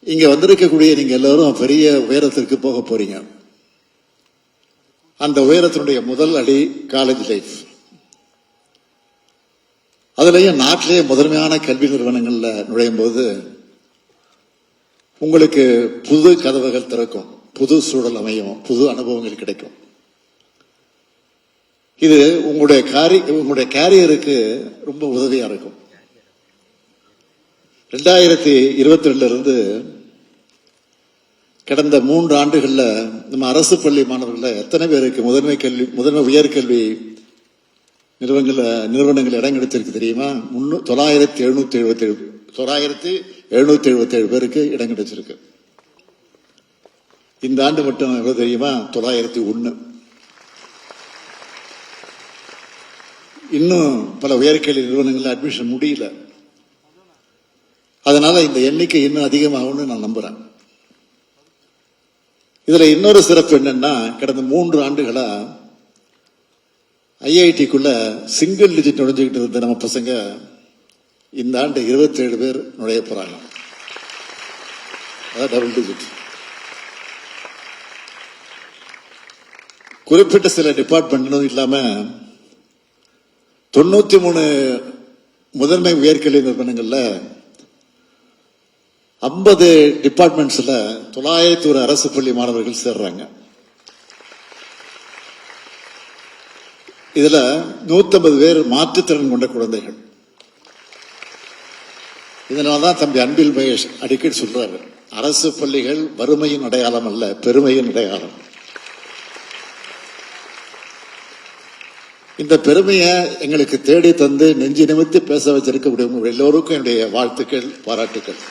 இங்க வந்திருக்கக்கூடிய நீங்க எல்லாரும் பெரிய உயரத்திற்கு போக போறீங்க. அந்த உயரத்தினுடைய முதல் அடி காலேஜ் லைஃப். அதுலயும் நாட்டிலேயே முதன்மையான கல்வி நிறுவனங்கள்ல நுழையும் போது உங்களுக்கு புது கதவுகள் திறக்கும், புது சூழல் அமையும், புது அனுபவங்கள் கிடைக்கும். இது உங்களுடைய கேரியருக்கு ரொம்ப உதவியா இருக்கும். 2022 இருந்து கடந்த 3 ஆண்டுகள்ல நம்ம அரசு பள்ளி மாணவர்கள் எத்தனை பேருக்கு முதன்மை உயர்கல்வி நிறுவனங்கள் இடம் கிடைச்சிருக்கு தெரியுமா? 9,777 பேருக்கு இடம் கிடைச்சிருக்கு. இந்த ஆண்டு மட்டும் எவ்வளவு தெரியுமா? 901. இன்னும் பல உயர்கல்வி நிறுவனங்கள்ல அட்மிஷன் முடியல. அதனால இந்த எண்ணிக்கை இன்னும் அதிகமாகும்னு நான் நம்புறேன். இதுல இன்னொரு சிறப்பு என்னன்னா, கடந்த 3 ஆண்டுகளா ஐஐடிக்குள்ள சிங்கிள் டிஜிட் நுழைஞ்சுக்கிட்டு இருந்த நம்ம பசங்க இந்த ஆண்டு 27 பேர் நுழைய போறாங்க. அதாவது டபுள் டிஜிட். குறிப்பிட்ட சில டிபார்ட்மெண்ட் இல்லாம 93 முதன்மை உயர்கல்வி நிறுவனங்கள்ல 50 டிபார்ட்மெண்ட்ஸ்ல 901 அரசு பள்ளி மாணவர்கள் சேர்றாங்க. இதுல 150 பேர் மாற்றுத்திறன் கொண்ட குழந்தைகள். இதனால்தான் தம்பி அன்பில் மகேஷ் அடிக்கடி சொல்றாரு, அரசு பள்ளிகள் வறுமையின் அடையாளம் அல்ல, பெருமையின் அடையாளம். இந்த பெருமையை எங்களுக்கு தேடி தந்து நெஞ்சு நிமித்து பேச வச்சிருக்க எல்லோருக்கும் என்னுடைய வாழ்த்துக்கள், பாராட்டுக்கள்.